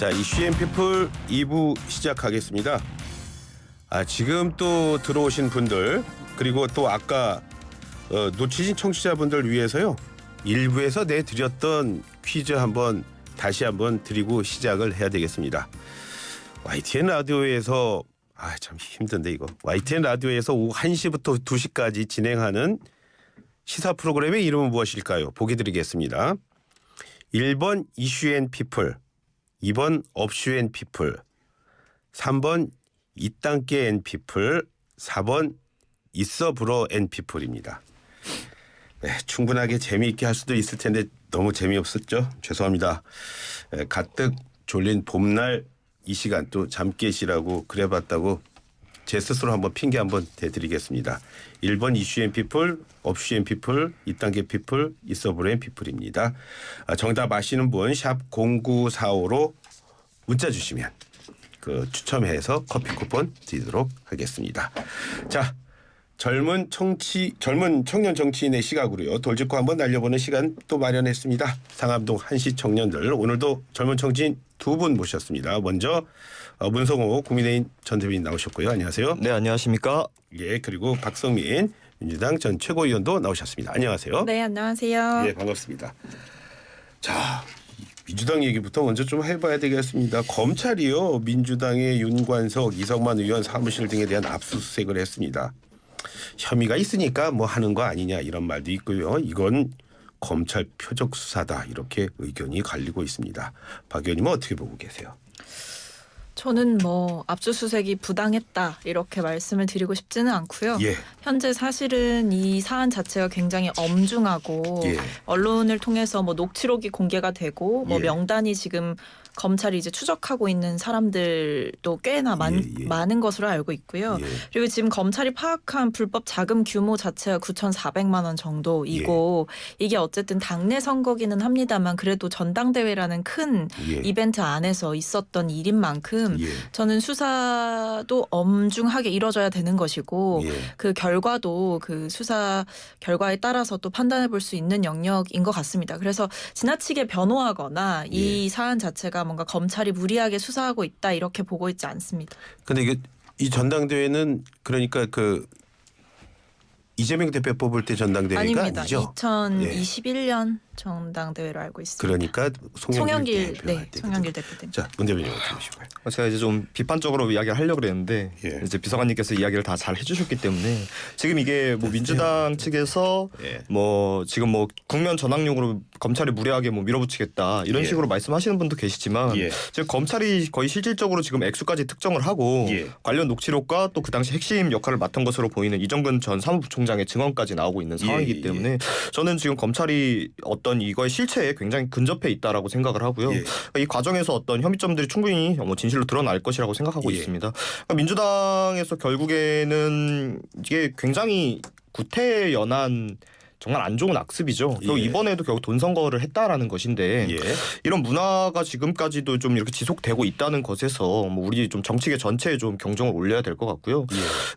자, 이슈 앤 피플 2부 시작하겠습니다. 지금 또 들어오신 분들 그리고 또 아까 놓치신 청취자분들 위해서요. 1부에서 내드렸던 퀴즈 다시 한번 드리고 시작을 해야 되겠습니다. YTN 라디오에서 참 힘든데 이거. YTN 라디오에서 오후 1시부터 2시까지 진행하는 시사 프로그램의 이름은 무엇일까요? 보기 드리겠습니다. 1번 이슈 앤 피플, 2번 업슈 앤 피플, 3번 이땅께 앤 피플, 4번 있어 불어 앤 피플입니다. 네, 충분하게 재미있게 할 수도 있을 텐데 너무 재미없었죠? 죄송합니다. 가뜩 졸린 봄날 이 시간 또 잠 깨시라고 그래봤다고 제 스스로 핑계 한번 대드리겠습니다. 1번 이슈 앤 피플, 업슈 앤 피플, 이땅계 피플, 있어 불어 앤 피플입니다. 정답 아시는 분 샵 0945로 문자 주시면 추첨해서 커피 쿠폰 드리도록 하겠습니다. 자, 젊은 청년 정치인의 시각으로요. 돌직구 한번 날려보는 시간 또 마련했습니다. 상암동 한시 청년들 오늘도 젊은 정치인 두 분 모셨습니다. 먼저 문성호 국민의힘 전 대변인 나오셨고요. 안녕하세요. 네, 안녕하십니까. 예, 그리고 박성민 민주당 전 최고위원도 나오셨습니다. 안녕하세요. 네, 안녕하세요. 네, 반갑습니다. 자, 민주당 얘기부터 먼저 좀 해봐야 되겠습니다. 검찰이요, 민주당의 윤관석, 이성만 의원 사무실 등에 대한 압수수색을 했습니다. 혐의가 있으니까 하는 거 아니냐 이런 말도 있고요. 이건 검찰 표적 수사다 이렇게 의견이 갈리고 있습니다. 박 의원님은 어떻게 보고 계세요? 저는 압수수색이 부당했다 이렇게 말씀을 드리고 싶지는 않고요. 예. 현재 사실은 이 사안 자체가 굉장히 엄중하고 예. 언론을 통해서 녹취록이 공개가 되고 예. 명단이 지금 검찰이 이제 추적하고 있는 사람들도 꽤나 많은 것으로 알고 있고요. 예. 그리고 지금 검찰이 파악한 불법 자금 규모 자체가 9,400만 원 정도이고 이게 어쨌든 당내 선거기는 합니다만 그래도 전당대회라는 큰 이벤트 안에서 있었던 일인 만큼 저는 수사도 엄중하게 이뤄져야 되는 것이고 그 결과도 그 수사 결과에 따라서 또 판단해 볼 수 있는 영역인 것 같습니다. 그래서 지나치게 변호하거나 이 사안 자체가 뭔가 검찰이 무리하게 수사하고 있다 이렇게 보고 있지 않습니다. 근데 이 전당대회는 그러니까 이재명 대표 뽑을 때 전당대회가 아닙니다. 아니죠? 2021년 전당대회로 알고 있습니다. 그러니까 송영길 대표 때문에. 자, 문 대변인 어떻게 보시고요? 제가 이제 좀 비판적으로 이야기를 하려고 그랬는데 이제 비서관님께서 이야기를 다 잘 해주셨기 때문에 지금 이게 민주당 측에서 지금 국면 전환용으로 검찰이 무리하게 밀어붙이겠다 이런 식으로 말씀하시는 분도 계시지만 지금 검찰이 거의 실질적으로 지금 액수까지 특정을 하고 관련 녹취록과 또 그 당시 핵심 역할을 맡은 것으로 보이는 이정근 전 사무부총장의 증언까지 나오고 있는 상황이기 때문에 저는 지금 검찰이 어떤 이거의 실체에 굉장히 근접해 있다라고 생각을 하고요. 이 과정에서 어떤 혐의점들이 충분히 진실로 드러날 것이라고 생각하고 있습니다. 그러니까 민주당에서 결국에는 이게 굉장히 구태연한 정말 안 좋은 악습이죠. 그리고 이번에도 결국 돈 선거를 했다라는 것인데 이런 문화가 지금까지도 좀 이렇게 지속되고 있다는 것에서 우리 좀 정치계 전체에 좀 경종을 올려야 될 것 같고요.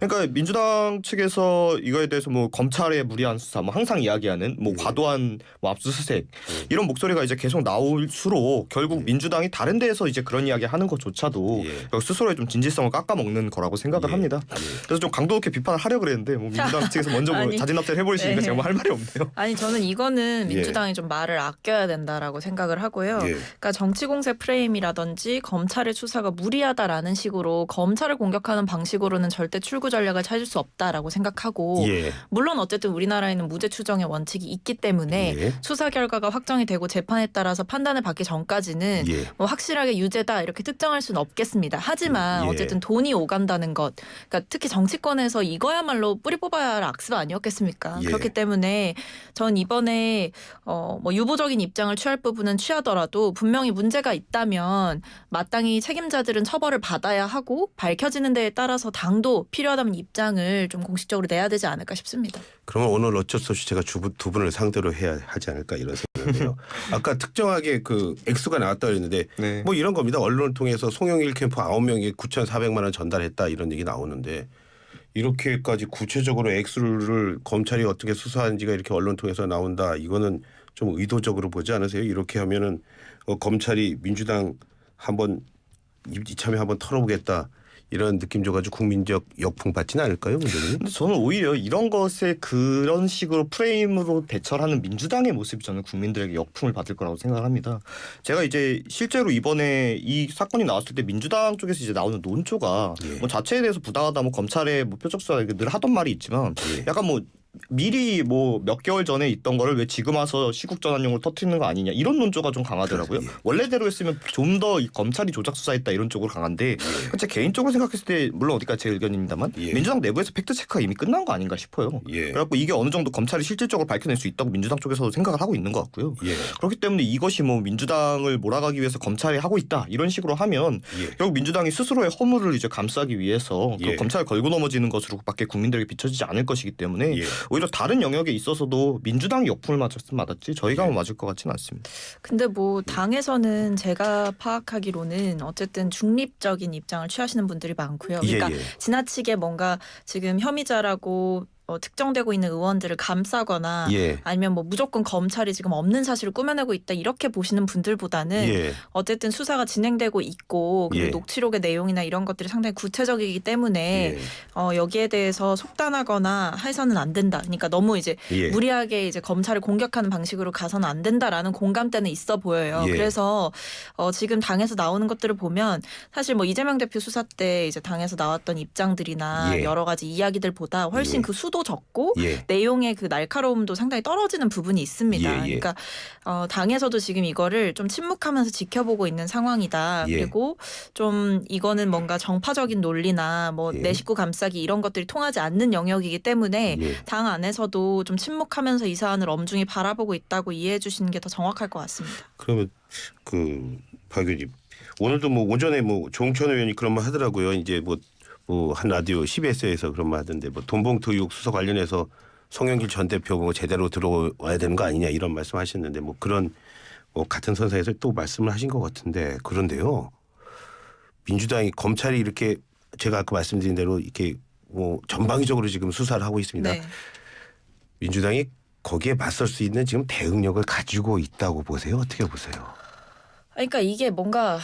그러니까 민주당 측에서 이거에 대해서 검찰의 무리한 수사, 항상 이야기하는 과도한 압수수색 이런 목소리가 이제 계속 나올수록 결국 민주당이 다른 데에서 이제 그런 이야기 하는 것조차도 스스로의 좀 진실성을 깎아먹는 거라고 생각을 합니다. 그래서 좀 강도 높게 비판을 하려고 그랬는데 민주당 측에서 먼저 자진납세를 해버리시니까 제가 할 말이 없네요. 아니 저는 이거는 민주당이 좀 말을 아껴야 된다라고 생각을 하고요. 그러니까 정치공세 프레임이라든지 검찰의 수사가 무리하다라는 식으로 검찰을 공격하는 방식으로는 절대 출구 전략을 찾을 수 없다라고 생각하고 물론 어쨌든 우리나라에는 무죄 추정의 원칙이 있기 때문에 수사 결과가 확정이 되고 재판에 따라서 판단을 받기 전까지는 확실하게 유죄다 이렇게 특정할 수는 없겠습니다. 하지만 어쨌든 돈이 오간다는 것, 그러니까 특히 정치권에서 이거야말로 뿌리 뽑아야 할 악습 아니었겠습니까? 그렇기 때문에 전 이번에 유보적인 입장을 취할 부분은 취하더라도 분명히 문제가 있다면 마땅히 책임자들은 처벌을 받아야 하고 밝혀지는 데에 따라서 당도 필요하다면 입장을 좀 공식적으로 내야 되지 않을까 싶습니다. 그러면 오늘 어쩔 수 없이 제가 두 분을 상대로 해야 하지 않을까 이런 생각이에요. 아까 특정하게 액수가 나왔다 그랬는데 이런 겁니다. 언론을 통해서 송영길 캠프 9명이 9,400만 원 전달했다 이런 얘기 나오는데 이렇게까지 구체적으로 액수를 검찰이 어떻게 수사하는지가 이렇게 언론 통해서 나온다. 이거는 좀 의도적으로 보지 않으세요? 이렇게 하면은 검찰이 민주당 한번 이참에 한번 털어보겠다. 이런 느낌 줘가지고 국민적 역풍 받지는 않을까요, 문제는? 근데 저는 오히려 이런 것에 그런 식으로 프레임으로 대처를 하는 민주당의 모습이 저는 국민들에게 역풍을 받을 거라고 생각을 합니다. 제가 이제 실제로 이번에 이 사건이 나왔을 때 민주당 쪽에서 이제 나오는 논조가 뭐 자체에 대해서 부당하다, 뭐 검찰의 뭐 표적 수사 늘 하던 말이 있지만 약간 뭐 미리 뭐 몇 개월 전에 있던 거를 왜 지금 와서 시국 전환용으로 터뜨리는 거 아니냐 이런 논조가 좀 강하더라고요. 원래대로 했으면 좀 더 검찰이 조작 수사했다 이런 쪽으로 강한데 제 개인적으로 생각했을 때 물론 어디까지 제 의견입니다만 민주당 내부에서 팩트 체크가 이미 끝난 거 아닌가 싶어요. 그래갖고 이게 어느 정도 검찰이 실질적으로 밝혀낼 수 있다고 민주당 쪽에서도 생각을 하고 있는 것 같고요. 그렇기 때문에 이것이 뭐 민주당을 몰아가기 위해서 검찰이 하고 있다 이런 식으로 하면 결국 민주당이 스스로의 허물을 이제 감싸기 위해서 검찰을 걸고 넘어지는 것으로밖에 국민들에게 비춰지지 않을 것이기 때문에 오히려 다른 영역에 있어서도 민주당이 역풍을 맞았으면 맞았지 저희가 맞을 것 같지는 않습니다. 근데 뭐 당에서는 제가 파악하기로는 어쨌든 중립적인 입장을 취하시는 분들이 많고요. 그러니까 지나치게 뭔가 지금 혐의자라고 특정되고 있는 의원들을 감싸거나 아니면 뭐 무조건 검찰이 지금 없는 사실을 꾸며내고 있다 이렇게 보시는 분들보다는 어쨌든 수사가 진행되고 있고 그리고 녹취록의 내용이나 이런 것들이 상당히 구체적이기 때문에 여기에 대해서 속단하거나 해서는 안 된다. 그러니까 너무 이제 무리하게 이제 검찰을 공격하는 방식으로 가서는 안 된다라는 공감대는 있어 보여요. 그래서 지금 당에서 나오는 것들을 보면 사실 뭐 이재명 대표 수사 때 이제 당에서 나왔던 입장들이나 여러 가지 이야기들보다 훨씬 그 수도 적고 내용의 그 날카로움도 상당히 떨어지는 부분이 있습니다. 그러니까 당에서도 지금 이거를 좀 침묵하면서 지켜보고 있는 상황이다. 그리고 좀 이거는 뭔가 정파적인 논리나 뭐 내 식구 감싸기 이런 것들이 통하지 않는 영역이기 때문에 당 안에서도 좀 침묵하면서 이 사안을 엄중히 바라보고 있다고 이해해 주시는 게 더 정확할 것 같습니다. 그러면 박 의원님 오늘도 뭐 오전에 뭐 조홍천 의원이 그런 말 하더라고요. 이제 뭐 한 라디오 CBS에서 그런 말 하던데 뭐 돈봉투 의혹 수사 관련해서 송영길 전 대표 뭐 제대로 들어와야 되는 거 아니냐 이런 말씀하셨는데 뭐 그런 뭐 같은 선상에서 또 말씀을 하신 것 같은데 그런데요. 민주당이 검찰이 이렇게 제가 아까 말씀드린 대로 이렇게 뭐 전방위적으로 지금 수사를 하고 있습니다. 민주당이 거기에 맞설 수 있는 지금 대응력을 가지고 있다고 보세요? 어떻게 보세요? 그러니까 이게 뭔가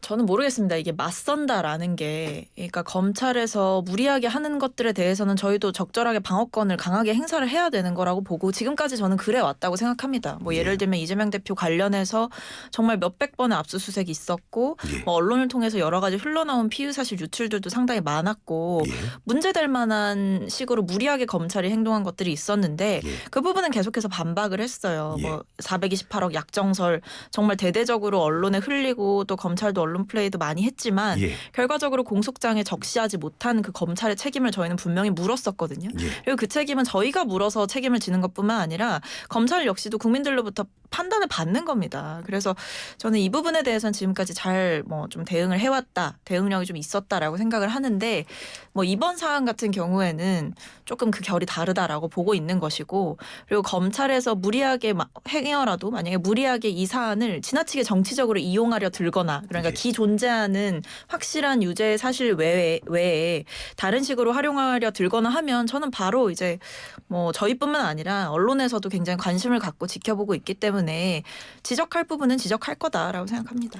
저는 모르겠습니다. 이게 맞선다라는 게 그러니까 검찰에서 무리하게 하는 것들에 대해서는 저희도 적절하게 방어권을 강하게 행사를 해야 되는 거라고 보고 지금까지 저는 그래 왔다고 생각합니다. 뭐 예를 들면 이재명 대표 관련해서 정말 몇백 번의 압수수색이 있었고 뭐 언론을 통해서 여러 가지 흘러나온 피의 사실 유출들도 상당히 많았고 문제될 만한 식으로 무리하게 검찰이 행동한 것들이 있었는데 그 부분은 계속해서 반박을 했어요. 뭐 428억 약정설 정말 대대적으로 언론에 흘리고 또 검찰도 언론 플레이도 많이 했지만 결과적으로 공소장에 적시하지 못한 그 검찰의 책임을 저희는 분명히 물었었거든요. 그리고 그 책임은 저희가 물어서 책임을 지는 것뿐만 아니라 검찰 역시도 국민들로부터 판단을 받는 겁니다. 그래서 저는 이 부분에 대해서는 지금까지 잘 뭐 좀 대응을 해왔다. 대응력이 좀 있었다라고 생각을 하는데 뭐 이번 사안 같은 경우에는 조금 그 결이 다르다라고 보고 있는 것이고 그리고 검찰에서 무리하게 행여라도 만약에 무리하게 이 사안을 지나치게 정치적으로 이용하려 들거나 그러니까 기존재하는 확실한 유죄 사실 외에 다른 식으로 활용하려 들거나 하면 저는 바로 이제 뭐 저희뿐만 아니라 언론에서도 굉장히 관심을 갖고 지켜보고 있기 때문에 지적할 부분은 지적할 거다라고 생각합니다.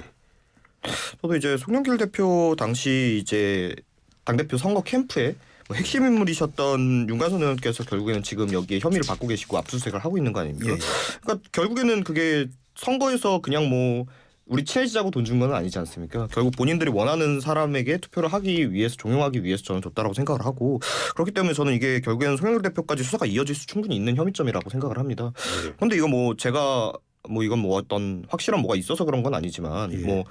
저도 이제 송영길 대표 당시 이제 당대표 선거 캠프에 뭐 핵심 인물이셨던 윤관선 의원께서 결국에는 지금 여기에 혐의를 받고 계시고 압수수색을 하고 있는 거 아닙니까? 그러니까 결국에는 그게 선거에서 그냥 뭐 우리 친해지자고 돈 준 건 아니지 않습니까? 결국 본인들이 원하는 사람에게 투표를 하기 위해서 종용하기 위해서 저는 줬다라고 생각을 하고 그렇기 때문에 저는 이게 결국에는 송영길 대표까지 수사가 이어질 수 충분히 있는 혐의점이라고 생각을 합니다. 그런데 이거 뭐 제가 뭐 이건 뭐 어떤 확실한 뭐가 있어서 그런 건 아니지만 뭐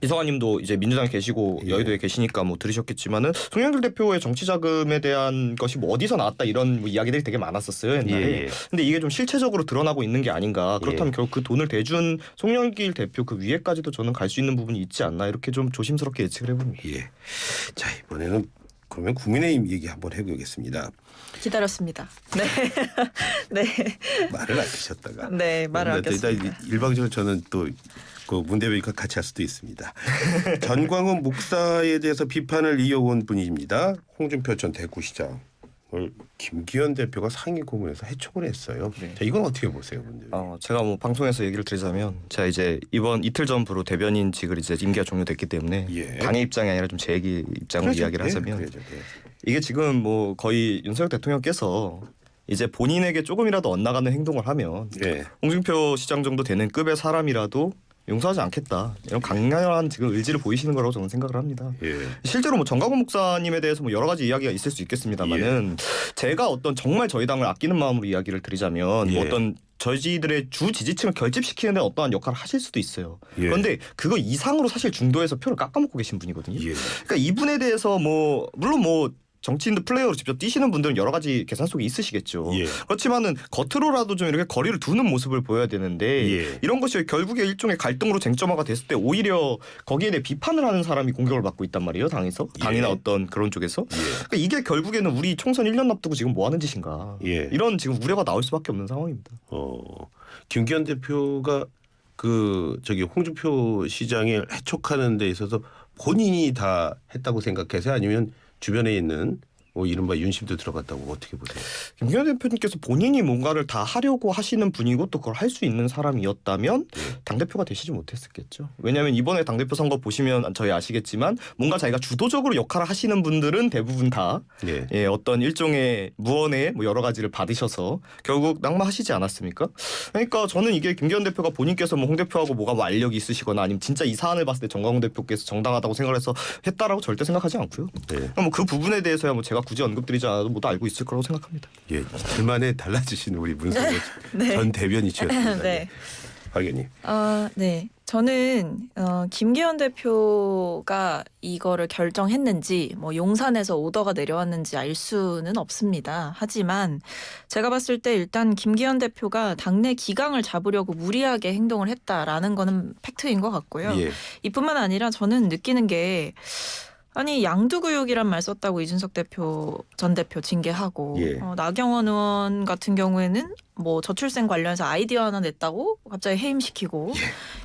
비서관님도 이제 민주당에 계시고 여의도에 계시니까 뭐 들으셨겠지만은 송영길 대표의 정치 자금에 대한 것이 뭐 어디서 나왔다 이런 뭐 이야기들이 되게 많았었어요 옛날에. 근데 이게 좀 실체적으로 드러나고 있는 게 아닌가. 그렇다면 결국 그 돈을 대준 송영길 대표 그 위에까지도 저는 갈 수 있는 부분이 있지 않나 이렇게 좀 조심스럽게 예측을 해봅니다. 자 이번에는 그러면 국민의힘 얘기 한번 해보겠습니다. 기다렸습니다. 네. 말을 아끼셨다가. 네, 말을 아꼈습니다. 일방적으로 저는 또 그 문 대변인과 같이 할 수도 있습니다. 전광훈 목사에 대해서 비판을 이어온 분입니다. 홍준표 전 대구시장을 김기현 대표가 상임 고문에서 해촉을 했어요. 네. 자, 이건 어떻게 보세요, 분들? 제가 뭐 방송에서 얘기를 드리자면 제가 이제 이번 이틀 전부로 대변인직을 이제 임기가 종료됐기 때문에 예. 당의 입장이 아니라 좀 제 입장으로 그렇죠. 이야기를 예, 하자면 그래야죠. 예. 이게 지금 뭐 거의 윤석열 대통령께서 이제 본인에게 조금이라도 엇나가는 행동을 하면 예. 홍준표 시장 정도 되는 급의 사람이라도 용서하지 않겠다 이런 강렬한 지금 의지를 보이시는 거라고 저는 생각을 합니다. 예. 실제로 뭐 정광훈 목사님에 대해서 뭐 여러 가지 이야기가 있을 수 있겠습니다만은 제가 어떤 정말 저희 당을 아끼는 마음으로 이야기를 드리자면 예. 뭐 어떤 저희들의 주 지지층을 결집시키는 데 어떠한 역할을 하실 수도 있어요. 예. 그런데 그거 이상으로 사실 중도에서 표를 깎아먹고 계신 분이거든요. 예. 그러니까 이분에 대해서 뭐 물론 뭐 정치인들 플레이어로 직접 뛰시는 분들은 여러 가지 계산 속에 있으시겠죠. 예. 그렇지만은 겉으로라도 좀 이렇게 거리를 두는 모습을 보여야 되는데 예. 이런 것이 결국에 일종의 갈등으로 쟁점화가 됐을 때 오히려 거기에 대해 비판을 하는 사람이 공격을 받고 있단 말이에요. 당에서 당이나 예. 어떤 그런 쪽에서 예. 그러니까 이게 결국에는 우리 총선 1년 앞두고 지금 뭐 하는 짓인가 예. 이런 지금 우려가 나올 수밖에 없는 상황입니다. 김기현 대표가 그 저기 홍준표 시장을 해촉하는 데 있어서 본인이 다 했다고 생각해서 아니면 주변에 있는 뭐 이른바 윤심도 들어갔다고 어떻게 보세요? 김기현 대표님께서 본인이 뭔가를 다 하려고 하시는 분이고 또 그걸 할 수 있는 사람이었다면 당대표가 되시지 못했었겠죠. 왜냐하면 이번에 당대표 선거 보시면 저희 아시겠지만 뭔가 자기가 주도적으로 역할을 하시는 분들은 대부분 다 예. 예, 어떤 일종의 무언의 뭐 여러 가지를 받으셔서 결국 낙마하시지 않았습니까? 그러니까 저는 이게 김기현 대표가 본인께서 뭐 홍 대표하고 뭐가 뭐 알력이 있으시거나 아니면 진짜 이 사안을 봤을 때 정광훈 대표께서 정당하다고 생각을 해서 했다라고 절대 생각하지 않고요. 네. 뭐 그 부분에 대해서야 뭐 제가 굳이 언급드리지 않아도 모두 알고 있을 거라고 생각합니다. 예. 이틀 만에 달라지신 우리 문성호 네. 전 대변인이셨습니다. 네. 박 의원님. 네. 저는 김기현 대표가 이거를 결정했는지 뭐 용산에서 오더가 내려왔는지 알 수는 없습니다. 하지만 제가 봤을 때 일단 김기현 대표가 당내 기강을 잡으려고 무리하게 행동을 했다라는 거는 팩트인 것 같고요. 예. 이뿐만 아니라 저는 느끼는 게 아니 양두구육이란 말 썼다고 이준석 전 대표 징계하고 예. 나경원 의원 같은 경우에는 뭐 저출생 관련해서 아이디어 하나 냈다고 갑자기 해임시키고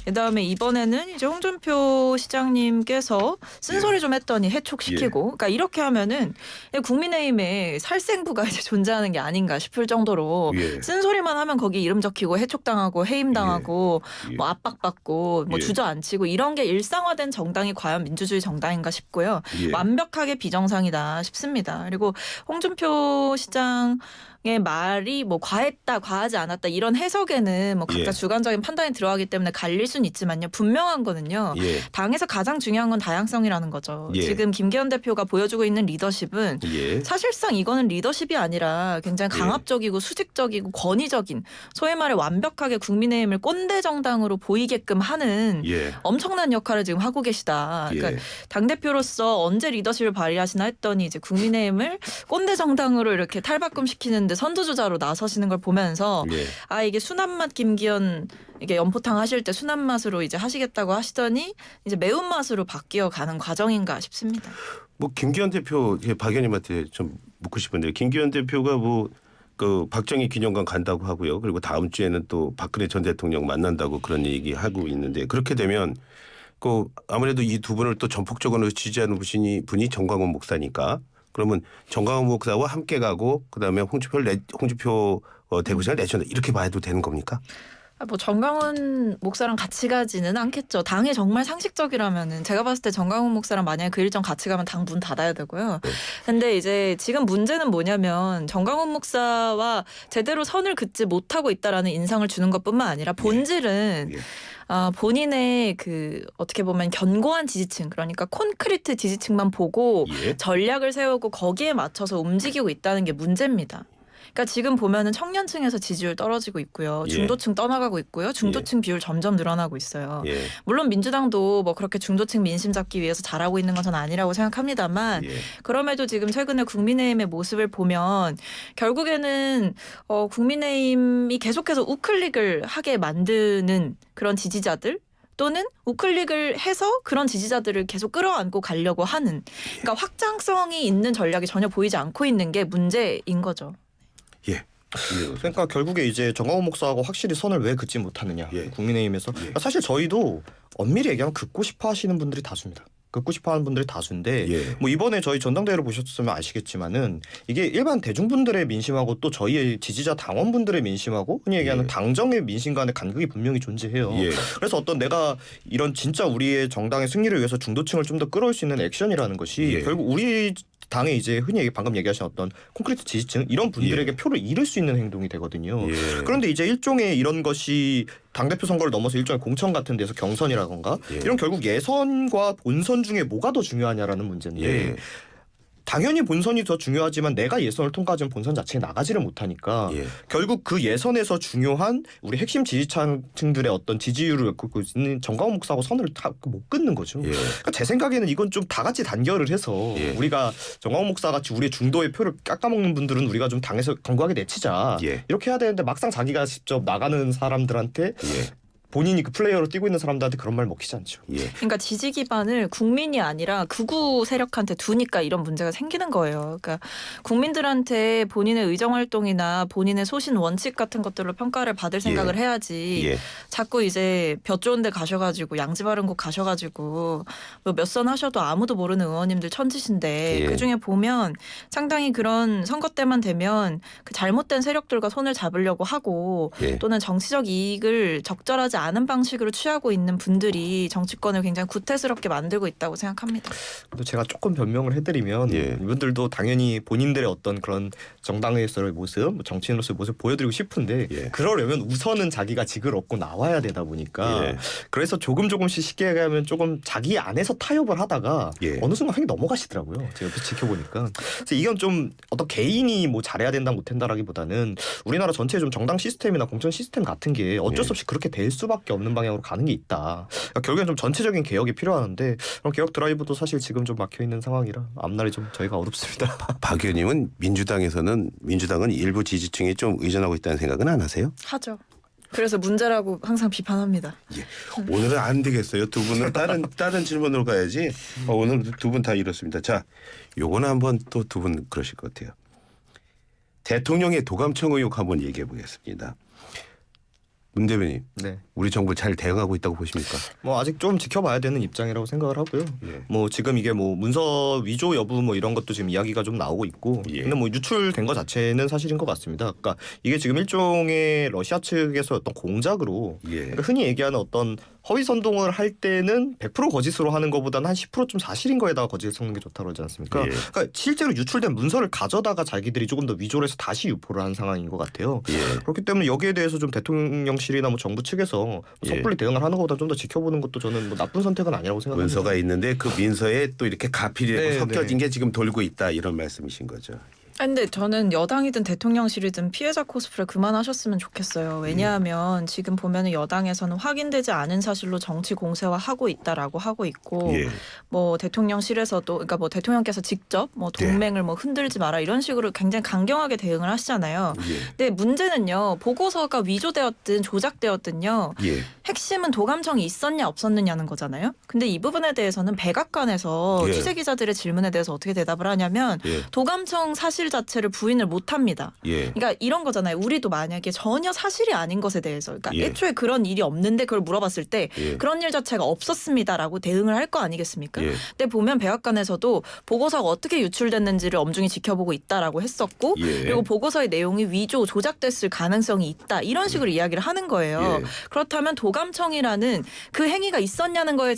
그다음에 이번에는 이제 홍준표 시장님께서 쓴소리 좀 했더니 해촉시키고 그러니까 이렇게 하면은 국민의힘에 살생부가 이제 존재하는 게 아닌가 싶을 정도로 예. 쓴소리만 하면 거기 이름 적히고 해촉당하고 해임당하고 예. 뭐 압박받고 뭐 예. 주저앉히고 이런 게 일상화된 정당이 과연 민주주의 정당인가 싶고요. 예. 완벽하게 비정상이다 싶습니다. 그리고 홍준표 시장의 말이 뭐 과했다, 과하지 않았다 이런 해석에는 뭐 각자 예. 주관적인 판단이 들어가기 때문에 갈릴 수는 있지만요. 분명한 거는요. 예. 당에서 가장 중요한 건 다양성이라는 거죠. 예. 지금 김기현 대표가 보여주고 있는 리더십은 예. 사실상 이거는 리더십이 아니라 굉장히 강압적이고 수직적이고 권위적인 소위 말해 완벽하게 국민의힘을 꼰대 정당으로 보이게끔 하는 예. 엄청난 역할을 지금 하고 계시다. 그러니까 예. 당대표로서 언제 리더십을 발휘하시나 했더니 이제 국민의힘을 꼰대 정당으로 이렇게 탈바꿈시키는데 선두주자로 나서시는 걸 보면서 예. 아 이게 순한맛 김기현 이게 연포탕 하실 때 순한맛으로 이제 하시겠다고 하시더니 이제 매운맛으로 바뀌어 가는 과정인가 싶습니다. 뭐 김기현 대표 박 의원님한테 좀 묻고 싶은데 김기현 대표가 뭐 그 박정희 기념관 간다고 하고요. 그리고 다음 주에는 또 박근혜 전 대통령 만난다고 그런 얘기 하고 있는데 그렇게 되면 그 아무래도 이 두 분을 또 전폭적으로 지지하는 분이 정광훈 목사니까 그러면 정광훈 목사와 함께 가고 그다음에 홍준표 대구시장을 내준다 이렇게 봐도 되는 겁니까? 뭐 정광훈 목사랑 같이 가지는 않겠죠. 당이 정말 상식적이라면은 제가 봤을 때 정광훈 목사랑 만약에 그 일정 같이 가면 당 문 닫아야 되고요. 근데 이제 지금 문제는 뭐냐면 정광훈 목사와 제대로 선을 긋지 못하고 있다라는 인상을 주는 것뿐만 아니라 본질은 본인의 그 어떻게 보면 견고한 지지층 그러니까 콘크리트 지지층만 보고 예. 전략을 세우고 거기에 맞춰서 움직이고 있다는 게 문제입니다. 그러니까 지금 보면은 청년층에서 지지율 떨어지고 있고요. 예. 중도층 떠나가고 있고요. 중도층 비율 점점 늘어나고 있어요. 예. 물론 민주당도 뭐 그렇게 중도층 민심 잡기 위해서 잘하고 있는 건 저는 아니라고 생각합니다만 예. 그럼에도 지금 최근에 국민의힘의 모습을 보면 결국에는 국민의힘이 계속해서 우클릭을 하게 만드는 그런 지지자들 또는 우클릭을 해서 그런 지지자들을 계속 끌어안고 가려고 하는 그러니까 확장성이 있는 전략이 전혀 보이지 않고 있는 게 문제인 거죠. 예. 그러니까 결국에 이제 정광훈 목사하고 확실히 선을 왜 긋지 못하느냐 예. 국민의힘에서 예. 사실 저희도 엄밀히 얘기하면 긋고 싶어 하시는 분들이 다수입니다. 긋고 싶어하는 분들이 다수인데 예. 뭐 이번에 저희 전당대회를 보셨으면 아시겠지만은 이게 일반 대중분들의 민심하고 또 저희의 지지자 당원분들의 민심하고 흔히 얘기하는 예. 당정의 민심 간의 간극이 분명히 존재해요. 예. 그래서 어떤 내가 이런 진짜 우리의 정당의 승리를 위해서 중도층을 좀 더 끌어올 수 있는 액션이라는 것이 예. 결국 우리 당에 이제 흔히 방금 얘기하신 어떤 콘크리트 지지층 이런 분들에게 예. 표를 잃을 수 있는 행동이 되거든요. 예. 그런데 이제 일종의 이런 것이 당대표 선거를 넘어서 일종의 공천 같은 데서 경선이라던가 예. 이런 결국 예선과 본선 중에 뭐가 더 중요하냐라는 문제인데 예. 당연히 본선이 더 중요하지만 내가 예선을 통과하면 본선 자체에 나가지를 못하니까 예. 결국 그 예선에서 중요한 우리 핵심 지지층들의 어떤 지지율을 갖고 있는 정광훈 목사하고 선을 다 못 끊는 거죠. 예. 그러니까 제 생각에는 이건 좀 다 같이 단결을 해서 예. 우리가 정광훈 목사 같이 우리의 중도의 표를 깎아먹는 분들은 우리가 좀 당에서 강구하게 내치자 예. 이렇게 해야 되는데 막상 자기가 직접 나가는 사람들한테 예. 본인이 그 플레이어로 뛰고 있는 사람들한테 그런 말 먹히지 않죠. 예. 그러니까 지지 기반을 국민이 아니라 극우 세력한테 두니까 이런 문제가 생기는 거예요. 그러니까 국민들한테 본인의 의정 활동이나 본인의 소신 원칙 같은 것들로 평가를 받을 생각을 해야지. 예. 자꾸 이제 볕 좋은 데 가셔가지고 양지 바른 곳 가셔가지고 뭐 몇 선 하셔도 아무도 모르는 의원님들 천지신데 예. 그중에 보면 상당히 그런 선거 때만 되면 그 잘못된 세력들과 손을 잡으려고 하고 예. 또는 정치적 이익을 적절하지 않은 방식으로 취하고 있는 분들이 정치권을 굉장히 구태스럽게 만들고 있다고 생각합니다. 또 제가 조금 변명을 해드리면 예. 이분들도 당연히 본인들의 어떤 그런 정당에서의 모습, 뭐 정치인으로서의 모습 보여드리고 싶은데 예. 그러려면 우선은 자기가 직을 얻고 나와야 되다 보니까 예. 그래서 조금씩 쉽게 얘기하면 조금 자기 안에서 타협을 하다가 예. 어느 순간 횡 넘어가시더라고요. 제가 옆에서 지켜보니까. 그래서 이건 좀 어떤 개인이 뭐 잘해야 된다 못한다라기보다는 우리나라 전체의 좀 정당 시스템이나 공천 시스템 같은 게 어쩔 수 없이 그렇게 될 수밖에 없는 방향으로 가는 게 있다. 그러니까 결국엔 좀 전체적인 개혁이 필요하는데 그런 개혁 드라이브도 사실 지금 좀 막혀 있는 상황이라 앞날이 좀 저희가 어렵습니다. 박 의원님은 민주당은 일부 지지층이 좀 의존하고 있다는 생각은 안 하세요? 하죠. 그래서 문제라고 항상 비판합니다. 예. 오늘은 안 되겠어요. 두 분은 다른 질문으로 가야지. 오늘 두 분 다 이렇습니다. 자, 요거는 한번 또 두 분 그러실 것 같아요. 대통령의 도감청 의혹 한번 얘기해 보겠습니다. 문 대변인, 네. 우리 정부 잘 대응하고 있다고 보십니까? 뭐 아직 좀 지켜봐야 되는 입장이라고 생각을 하고요. 예. 뭐 지금 이게 뭐 문서 위조 여부 뭐 이런 것도 지금 이야기가 좀 나오고 있고, 예. 근데 뭐 유출된 것 자체는 사실인 것 같습니다. 그러니까 이게 지금 일종의 러시아 측에서 어떤 공작으로 예. 그러니까 흔히 얘기하는 어떤 허위 선동을 할 때는 100% 거짓으로 하는 것보다는 한 10% 좀 사실인 거에다가 거짓을 섞는 게 좋다고 그러지 않습니까? 예. 그러니까 실제로 유출된 문서를 가져다가 자기들이 조금 더 위조를 해서 다시 유포를 한 상황인 것 같아요. 예. 그렇기 때문에 여기에 대해서 좀 대통령실이나 뭐 정부 측에서 예. 섣불리 대응을 하는 것보다 좀 더 지켜보는 것도 저는 뭐 나쁜 선택은 아니라고 생각합니다. 문서가 있는데 그 민서에 또 이렇게 가필이고 네, 섞여진 네. 게 지금 돌고 있다 이런 말씀이신 거죠. 근데 저는 여당이든 대통령실이든 피해자 코스프레 그만하셨으면 좋겠어요. 왜냐하면 지금 보면은 여당에서는 확인되지 않은 사실로 정치 공세화하고 있다라고 하고 있고 예. 뭐 대통령실에서도 그러니까 뭐 대통령께서 직접 뭐 동맹을 뭐 흔들지 마라 이런 식으로 굉장히 강경하게 대응을 하시잖아요. 예. 근데 문제는요. 보고서가 위조되었든 조작되었든요. 예. 핵심은 도감청이 있었냐 없었느냐는 거잖아요. 근데 이 부분에 대해서는 백악관에서 예. 취재 기자들의 질문에 대해서 어떻게 대답을 하냐면 예. 도감청 사실 자체를 부인을 못합니다. 예. 그러니까 이런 거잖아요. 우리도 만약에 전혀 사실이 아닌 것에 대해서 그러니까 예. 애초에 그런 일이 없는데 그걸 물어봤을 때 예. 그런 일 자체가 없었습니다라고 대응을 할 거 아니겠습니까? 예. 근데 보면 백악관에서도 보고서가 어떻게 유출됐는지를 엄중히 지켜보고 있다라고 했었고 예. 그리고 보고서의 내용이 위조 조작됐을 가능성이 있다 이런 식으로 이야기를 하는 거예요. 예. 그렇다면 도감청이라는 그 행위가 있었냐는 거에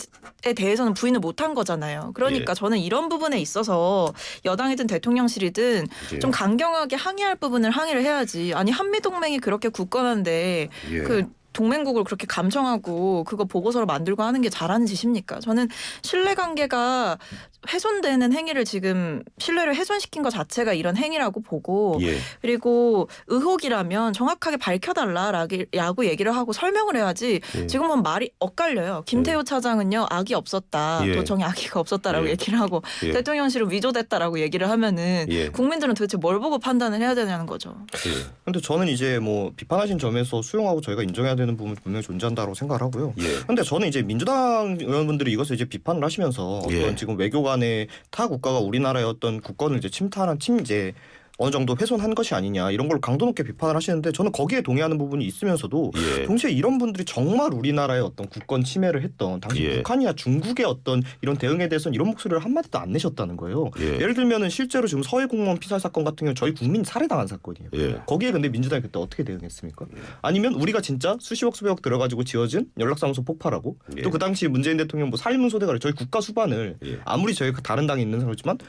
대해서는 부인을 못한 거잖아요. 그러니까 예. 저는 이런 부분에 있어서 여당이든 대통령실이든 예. 좀 강경하게 항의할 부분을 항의를 해야지. 아니 한미 동맹이 그렇게 굳건한데 예. 그 동맹국을 그렇게 감청하고 그거 보고서를 만들고 하는 게 잘하는 짓입니까? 저는 신뢰관계가 훼손되는 행위를 지금 신뢰를 훼손시킨 것 자체가 이런 행위라고 보고 예. 그리고 의혹이라면 정확하게 밝혀달라라고 얘기를 하고 설명을 해야지 예. 지금은 말이 엇갈려요. 김태호 차장은요 악이 없었다. 예. 도청에 악의가 없었다라고 예. 얘기를 하고 예. 대통령실은 위조됐다라고 얘기를 하면은 예. 국민들은 도대체 뭘 보고 판단을 해야 되냐는 거죠. 예. 근데 저는 이제 뭐 비판하신 점에서 수용하고 저희가 인정해야 되는 부분 분명히 존재한다고 생각을 하고요. 예. 근데 저는 이제 민주당 의원분들이 이것을 이제 비판을 하시면서 예. 어떤 지금 외교 간의 타 국가가 우리나라의 어떤 국권을 이제 침탈한 이제 어느 정도 훼손한 것이 아니냐 이런 걸 강도 높게 비판을 하시는데 저는 거기에 동의하는 부분이 있으면서도 동시에 이런 분들이 정말 우리나라의 어떤 국권 침해를 했던 당시 북한이나 중국의 어떤 이런 대응에 대해서는 이런 목소리를 한마디도 안 내셨다는 거예요. 예를 들면은 실제로 지금 서해 공무원 피살 사건 같은 경우 저희 국민이 살해당한 사건이에요. 거기에 근데 민주당이 그때 어떻게 대응했습니까? 아니면 우리가 진짜 수십억 수백억 들어가지고 지어진 연락사무소 폭발하고 또 그 당시 문재인 대통령 뭐 살인문서대가리 저희 국가 수반을 아무리 저희가 다른 당에 있는 사람이지만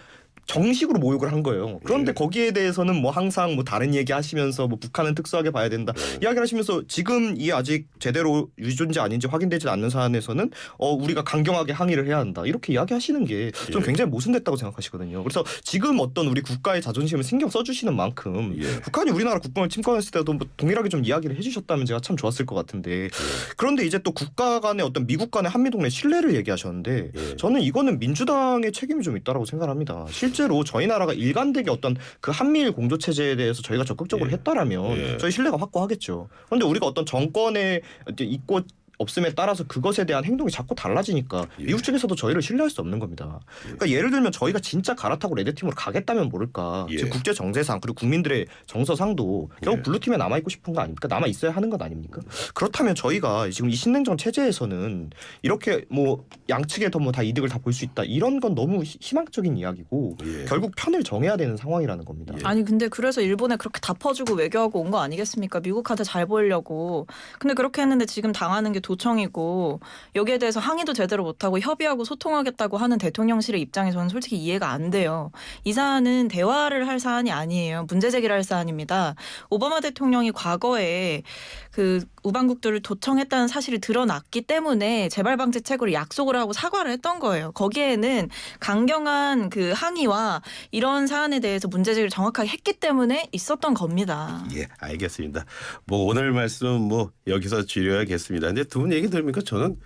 정식으로 모욕을 한 거예요. 그런데 거기에 대해서는 뭐 항상 뭐 다른 얘기 하시면서 뭐 북한은 특수하게 봐야 된다 이야기를 하시면서 지금 이 아직 제대로 유존재 아닌지 확인되지 않는 사안에서는 우리가 강경하게 항의를 해야 한다 이렇게 이야기하시는 게 좀 굉장히 모순됐다고 생각하시거든요. 그래서 지금 어떤 우리 국가의 자존심을 신경 써주시는 만큼 북한이 우리나라 국권을 침범했을 때도 뭐 동일하게 좀 이야기를 해주셨다면 제가 참 좋았을 것 같은데 그런데 이제 또 국가 간의 어떤 미국 간의 한미 동맹 신뢰를 얘기하셨는데 저는 이거는 민주당의 책임이 좀 있다고 생각합니다. 실제로 저희 나라가 일관되게 어떤 그 한미일 공조 체제에 대해서 저희가 적극적으로 했다라면 저희 신뢰가 확고하겠죠. 그런데 우리가 어떤 정권에 있고 없음에 따라서 그것에 대한 행동이 자꾸 달라지니까 미국 측에서도 저희를 신뢰할 수 없는 겁니다. 그러니까 예를 들면 저희가 진짜 갈아타고 레드팀으로 가겠다면 모를까. 지금 국제 정세상 그리고 국민들의 정서상도 결국 블루팀에 남아있고 싶은 거 아닙니까? 남아있어야 하는 건 아닙니까? 그렇다면 저희가 지금 이 신냉전 체제에서는 이렇게 뭐 양측에 더 뭐 다 이득을 다 볼 수 있다. 이런 건 너무 희망적인 이야기고 결국 편을 정해야 되는 상황이라는 겁니다. 아니 근데 그래서 일본에 그렇게 다 퍼주고 외교하고 온 거 아니겠습니까? 미국한테 잘 보이려고. 근데 그렇게 했는데 지금 당하는 게 도청이고 여기에 대해서 항의도 제대로 못하고 협의하고 소통하겠다고 하는 대통령실의 입장에서는 솔직히 이해가 안 돼요. 이 사안은 대화를 할 사안이 아니에요. 문제 제기를 할 사안입니다. 오바마 대통령이 과거에 그 우방국들을 도청했다는 사실이 드러났기 때문에 재발 방지책으로 약속을 하고 사과를 했던 거예요. 거기에는 강경한 그 항의와 이런 사안에 대해서 문제 제기를 정확하게 했기 때문에 있었던 겁니다. 예, 알겠습니다. 뭐 오늘 말씀 뭐 여기서 줄여야겠습니다. 근데 두 분 얘기 들으니까 저는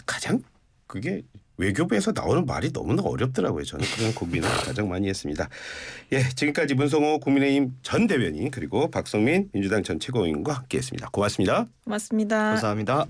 가장 그게 외교부에서 나오는 말이 너무나 어렵더라고요. 저는 그런 고민을 가장 많이 했습니다. 예, 지금까지 문성호 국민의힘 전 대변인 그리고 박성민 민주당 전 최고위원과 함께했습니다. 고맙습니다. 고맙습니다. 감사합니다.